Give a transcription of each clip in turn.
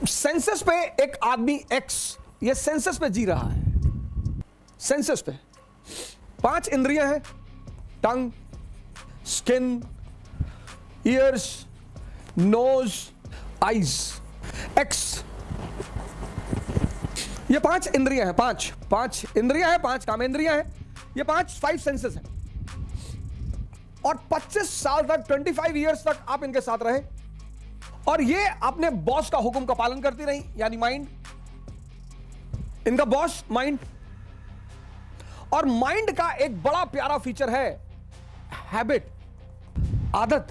Census पे एक आदमी एक्स ये सेंसस पे जी रहा है। सेंसस पे 5 इंद्रियां हैं, tongue, skin, ears, nose, eyes, एक्स। ये 5 इंद्रियां हैं, पांच इंद्रियां हैं, 5 कामेंद्रियां हैं, ये 5 सेंसेस हैं। और 25 साल तक, 25 ईयर्स तक आप इनके साथ रहे और ये अपने बॉस का हुक्म का पालन करती रही, यानी माइंड। इनका बॉस माइंड। और माइंड का एक बड़ा प्यारा फीचर है हैबिट, आदत।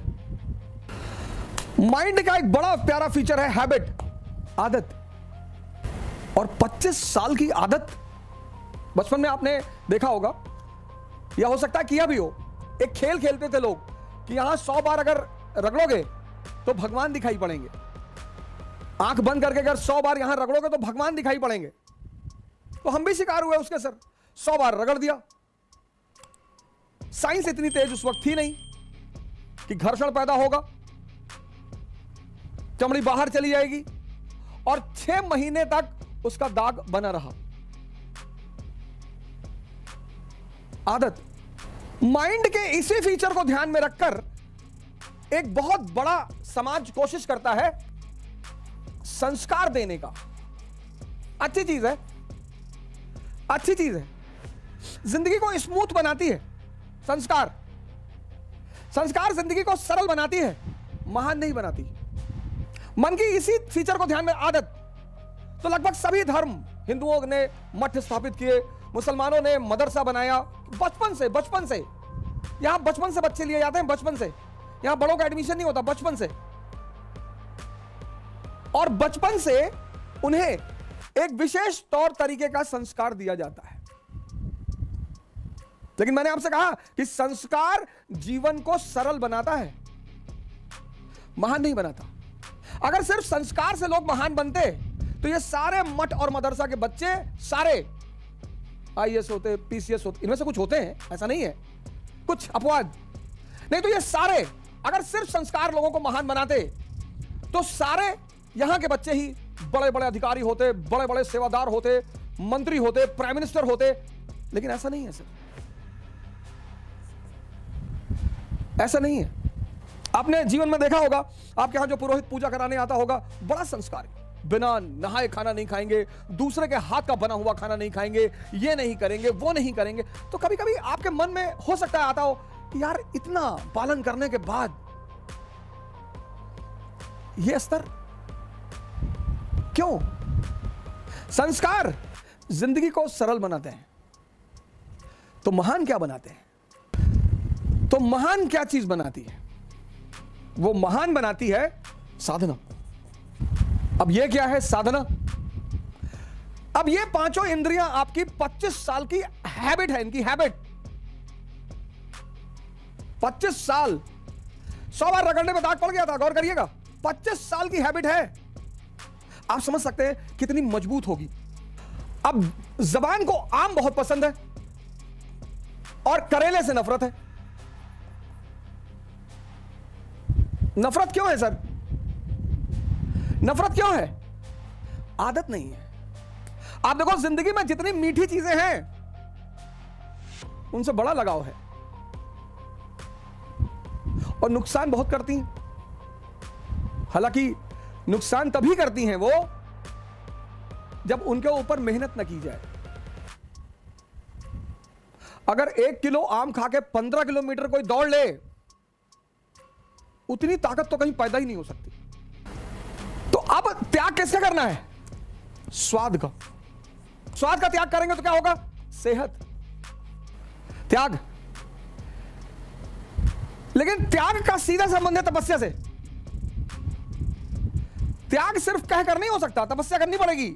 माइंड का एक बड़ा प्यारा फीचर है हैबिट, आदत। और 25 साल की आदत, बचपन में आपने देखा होगा या हो सकता है किया भी हो। एक खेल खेलते थे लोग कि यहां 100 बार अगर रगड़ोगे तो भगवान दिखाई पड़ेंगे। आंख बंद करके अगर 100 बार यहां रगड़ोगे तो भगवान दिखाई पड़ेंगे। तो हम भी शिकार हुए उसके सर, 100 बार रगड़ दिया। साइंस इतनी तेज उस वक्त थी नहीं कि घर्षण पैदा होगा, चमड़ी बाहर चली जाएगी और 6 महीने तक उसका दाग बना रहा। आदत। माइंड के इसी फीचर को ध्यान में रखकर एक बहुत बड़ा समाज कोशिश करता है संस्कार देने का। अच्छी चीज है, अच्छी चीज है, जिंदगी को स्मूथ बनाती है। संस्कार जिंदगी को सरल बनाती है, महान नहीं बनाती। मन की इसी फीचर को ध्यान में, आदत। तो लगभग सभी धर्म, हिंदुओं ने मठ स्थापित किए, मुसलमानों ने मदरसा बनाया। बचपन से यहां बचपन से बच्चे लिए जाते हैं, बचपन से। यहां बड़ों का एडमिशन नहीं होता, बचपन से। और बचपन से उन्हें एक विशेष तौर तरीके का संस्कार दिया जाता है। लेकिन मैंने आपसे कहा कि संस्कार जीवन को सरल बनाता है, महान नहीं बनाता। अगर सिर्फ संस्कार से लोग महान बनते तो ये सारे मठ और मदरसा के बच्चे सारे आईएएस होते, पीसीएस होते। इनमें से कुछ होते हैं, ऐसा नहीं है, कुछ अपवाद नहीं। तो ये सारे अगर सिर्फ संस्कार लोगों को महान बनाते तो सारे यहां के बच्चे ही बड़े बड़े अधिकारी होते, बड़े बड़े सेवादार होते, मंत्री होते, प्राइम मिनिस्टर होते। लेकिन ऐसा नहीं है सर, ऐसा नहीं है। आपने जीवन में देखा होगा, आपके यहां जो पुरोहित पूजा कराने आता होगा, बड़ा संस्कार है। बिना नहाए खाना नहीं खाएंगे, दूसरे के हाथ का बना हुआ खाना नहीं खाएंगे, ये नहीं करेंगे, वो नहीं करेंगे। तो कभी कभी आपके मन में हो सकता है आता हो कि यार इतना पालन करने के बाद ये स्तर क्यों? संस्कार जिंदगी को सरल बनाते हैं। तो महान क्या बनाते हैं? तो महान क्या चीज बनाती है? वो महान बनाती है साधना। अब ये क्या है साधना? अब ये 5 इंद्रियां आपकी 25 साल की हैबिट है, इनकी हैबिट। 25 साल, 100 बार रगड़ने में दाग पड़ गया था, गौर करिएगा। 25 साल की हैबिट है। आप समझ सकते हैं कितनी मजबूत होगी। अब जबान को आम बहुत पसंद है और करेले से नफरत है। नफरत क्यों है सर? नफरत क्यों है? आदत नहीं है। आप देखो जिंदगी में जितनी मीठी चीजें हैं उनसे बड़ा लगाव है और नुकसान बहुत करती हैं। हालांकि नुकसान तभी करती हैं वो जब उनके ऊपर मेहनत न की जाए। अगर 1 किलो आम खा के 15 किलोमीटर कोई दौड़ ले, उतनी ताकत तो कहीं पैदा ही नहीं हो सकती। तो अब त्याग किसका करना है? स्वाद का। स्वाद का त्याग करेंगे तो क्या होगा? सेहत। त्याग। लेकिन त्याग का सीधा संबंध है तपस्या से। त्याग सिर्फ कहकर नहीं हो सकता, तपस्या करनी पड़ेगी।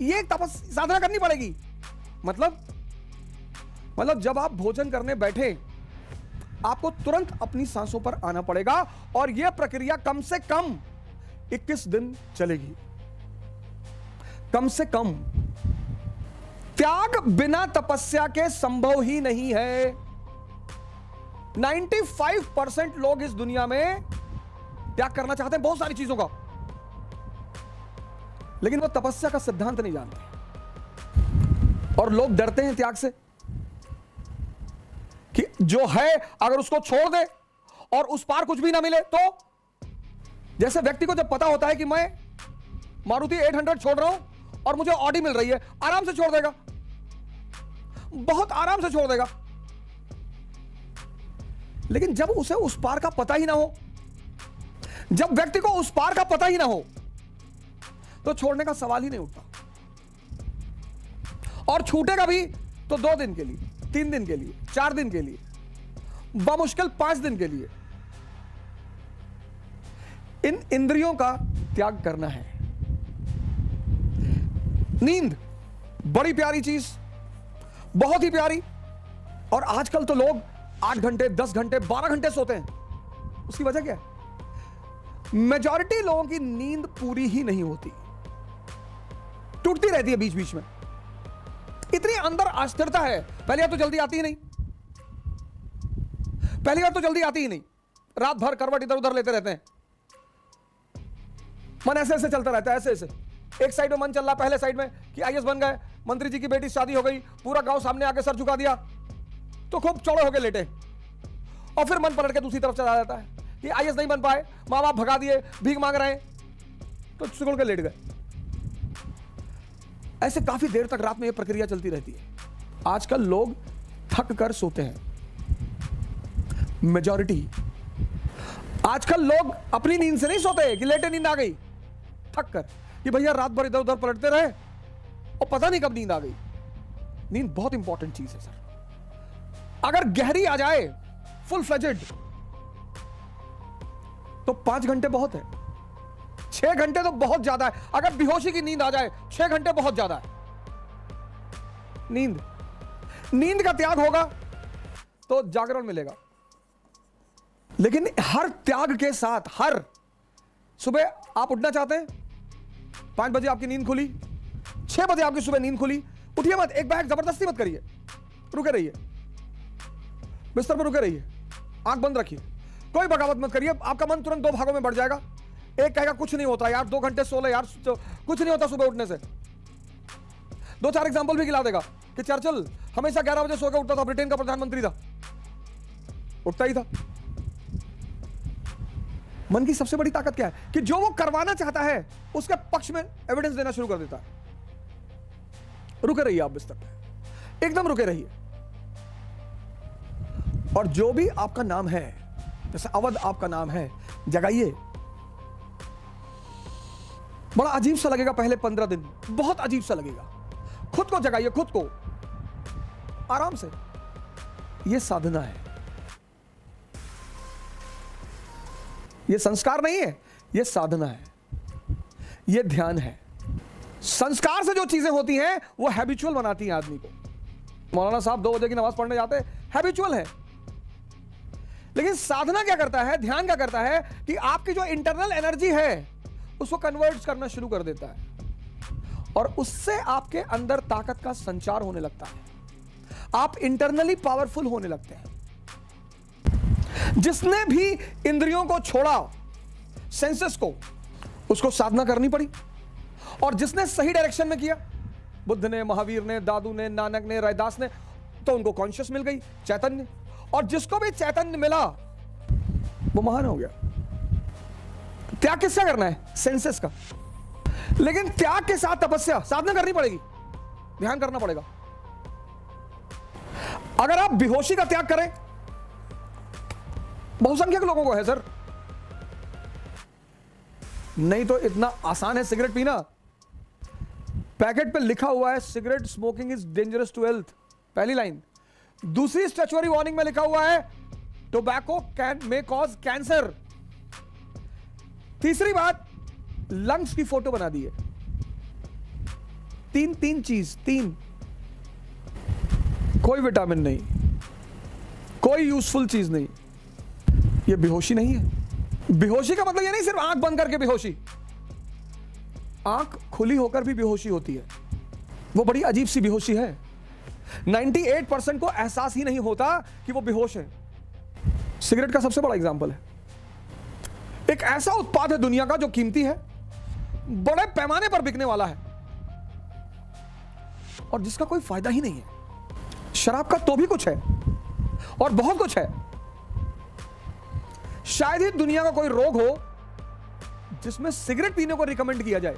ये साधना करनी पड़ेगी। मतलब जब आप भोजन करने बैठे, आपको तुरंत अपनी सांसों पर आना पड़ेगा और यह प्रक्रिया कम से कम 21 दिन चलेगी, कम से कम। त्याग बिना तपस्या के संभव ही नहीं है। 95% लोग इस दुनिया में त्याग करना चाहते हैं बहुत सारी चीजों का, लेकिन वो तपस्या का सिद्धांत नहीं जानते और लोग डरते हैं त्याग से कि जो है अगर उसको छोड़ दे और उस पार कुछ भी ना मिले तो। जैसे व्यक्ति को जब पता होता है कि मैं मारुति 800 छोड़ रहा हूं और मुझे ऑडी मिल रही है, आराम से छोड़ देगा, बहुत आराम से छोड़ देगा। लेकिन जब उसे उस पार का पता ही ना हो, जब व्यक्ति को उस पार का पता ही ना हो, तो छोड़ने का सवाल ही नहीं उठता। और छूटेगा भी तो 2 दिन के लिए, 3 दिन के लिए, 4 दिन के लिए, बमुश्किल 5 दिन के लिए। इन इंद्रियों का त्याग करना है। नींद बड़ी प्यारी चीज, बहुत ही प्यारी। और आजकल तो लोग 8 घंटे, 10 घंटे, 12 घंटे सोते हैं। उसकी वजह क्या है? मेजॉरिटी लोगों की नींद पूरी ही नहीं होती, टूटती रहती है बीच बीच में। इतनी अंदर अस्थिरता है। पहली बार तो जल्दी आती ही नहीं, पहली बार तो जल्दी आती ही नहीं। रात भर करवट इधर उधर लेते रहते हैं, मन ऐसे ऐसे चलता रहता है, ऐसे ऐसे। एक साइड में मन चल रहा, पहले साइड में कि आईएएस बन गए, मंत्री जी की बेटी शादी हो गई, पूरा गांव सामने आके सर झुका दिया, तो खूब चौड़े होके लेटे। और फिर मन पलट के दूसरी तरफ चला जाता है कि आईएएस नहीं बन पाए, मां बाप भगा दिए, भीख मांग रहे हैं, तो सिकुड़ के लेट गए। ऐसे काफी देर तक रात में यह प्रक्रिया चलती रहती है। आजकल लोग थक कर सोते हैं, मेजॉरिटी। आजकल लोग अपनी नींद से नहीं सोते कि लेटे नींद आ गई, थक कर कि भैया रात भर इधर उधर पलटते रहे और पता नहीं कब नींद आ गई। नींद बहुत इंपॉर्टेंट चीज है सर। अगर गहरी आ जाए, फुल फ्लेजेड, तो 5 घंटे बहुत है, 6 घंटे तो बहुत ज्यादा है। अगर बेहोशी की नींद आ जाए, 6 घंटे बहुत ज्यादा है। नींद का त्याग होगा तो जागरण मिलेगा। लेकिन हर त्याग के साथ, हर सुबह आप उठना चाहते हैं, 5 बजे आपकी नींद खुली, 6 बजे आपकी सुबह नींद खुली, उठिए मत, एक बैग जबरदस्ती मत करिए, रुके रहिए, बिस्तर पर रुके रहिए, आंख बंद रखिए, कोई बगावत मत करिए। आपका मन तुरंत 2 भागों में बढ़ जाएगा। एक कहेगा कुछ नहीं होता यार, 2 घंटे सो ले यार, कुछ नहीं होता सुबह उठने से। 2-4 एग्जाम्पल भी गिला देगा कि चर्चिल हमेशा 11 बजे सो के उठता था, ब्रिटेन का प्रधानमंत्री था, उठता ही था। मन की सबसे बड़ी ताकत क्या है कि जो वो करवाना चाहता है उसके पक्ष में एविडेंस देना शुरू कर देता है। रुके रहिए आप बिस्तर पे, एकदम रुके रहिए। और जो भी आपका नाम है, जैसे अवध आपका नाम है, जगाइए। बड़ा अजीब सा लगेगा पहले 15 दिन, बहुत अजीब सा लगेगा। खुद को जगाइए, खुद को आराम से। यह साधना है, यह संस्कार नहीं है, यह साधना है, यह ध्यान है। संस्कार से जो चीजें होती हैं वो हैबिचुअल बनाती हैं आदमी को। मौलाना साहब 2 बजे की नमाज पढ़ने जाते हैं, हैबिचुअल है। लेकिन साधना क्या करता है, ध्यान क्या करता है कि आपकी जो इंटरनल एनर्जी है उसको कन्वर्ट करना शुरू कर देता है और उससे आपके अंदर ताकत का संचार होने लगता है। आप इंटरनली पावरफुल होने लगते हैं। जिसने भी इंद्रियों को छोड़ा, सेंसेस को, उसको साधना करनी पड़ी। और जिसने सही डायरेक्शन में किया, बुद्ध ने, महावीर ने, दादू ने, नानक ने, रैदास ने, तो उनको कॉन्शियस मिल गई, चैतन्य। और जिसको भी चैतन्य मिला वो महान हो गया। त्याग किसका करना है? सेंसेस का। लेकिन त्याग के साथ तपस्या, साधना करनी पड़ेगी, ध्यान करना पड़ेगा। अगर आप बेहोशी का त्याग करें, बहुसंख्यक लोगों को है सर, नहीं तो इतना आसान है सिगरेट पीना। पैकेट पे लिखा हुआ है cigarette smoking is dangerous to health, पहली लाइन। दूसरी स्टैच्यूटरी वार्निंग में लिखा हुआ है tobacco can may cause cancer. तीसरी बात, लंग्स की फोटो बना दी है। तीन चीज, कोई विटामिन नहीं, कोई यूजफुल चीज नहीं। यह बेहोशी नहीं है। बेहोशी का मतलब यह नहीं सिर्फ आंख बंद करके बेहोशी, आंख खुली होकर भी बेहोशी होती है। वो बड़ी अजीब सी बेहोशी है। 98% को एहसास ही नहीं होता कि वो बेहोश है। सिगरेट का सबसे बड़ा एग्जांपल है। एक ऐसा उत्पाद है दुनिया का जो कीमती है, बड़े पैमाने पर बिकने वाला है और जिसका कोई फायदा ही नहीं है। शराब का तो भी कुछ है और बहुत कुछ है। शायद ही दुनिया का कोई रोग हो जिसमें सिगरेट पीने को रिकमेंड किया जाए।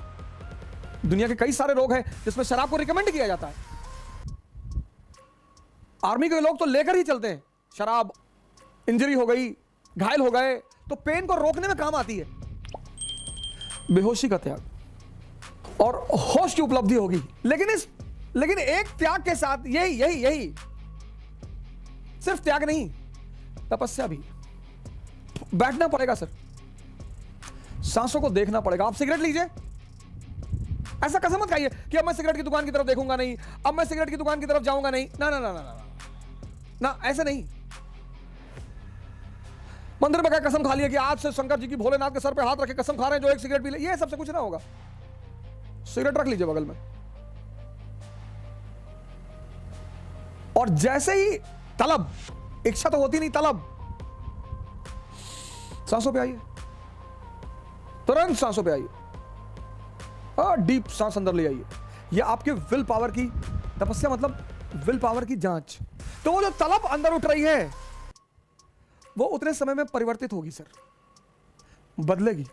दुनिया के कई सारे रोग हैं जिसमें शराब को रिकमेंड किया जाता है। आर्मी के लोग तो लेकर ही चलते हैं शराब। इंजरी हो गई, घायल हो गए तो पेन को रोकने में काम आती है। बेहोशी का त्याग और होश की उपलब्धि होगी। लेकिन एक त्याग के साथ यही सिर्फ त्याग नहीं, तपस्या भी। बैठना पड़ेगा सर, सांसों को देखना पड़ेगा। आप सिगरेट लीजिए, ऐसा कसम मत खाइए कि अब मैं सिगरेट की दुकान की तरफ देखूंगा नहीं, अब मैं सिगरेट की दुकान की तरफ जाऊंगा नहीं। ना ना ना ना ना ना, ऐसे नहीं। मंदिर में क्या कसम खा लिया कि आज से शंकर जी की भोलेनाथ के सर पे हाथ रखे कसम खा रहे हैं जो एक सिगरेट पी ले, ये सबसे कुछ ना होगा। सिगरेट रख लीजिए बगल में और जैसे ही तलब, इच्छा तो होती नहीं, तलब, सांसों पे आइए, तुरंत सांसों पे आइए। डीप सांस अंदर ले आइए। ये आपके विल पावर की तपस्या, मतलब विल पावर की जांच। तो वो जो तलब अंदर उठ रही है वो उतने समय में परिवर्तित होगी सर, बदलेगी।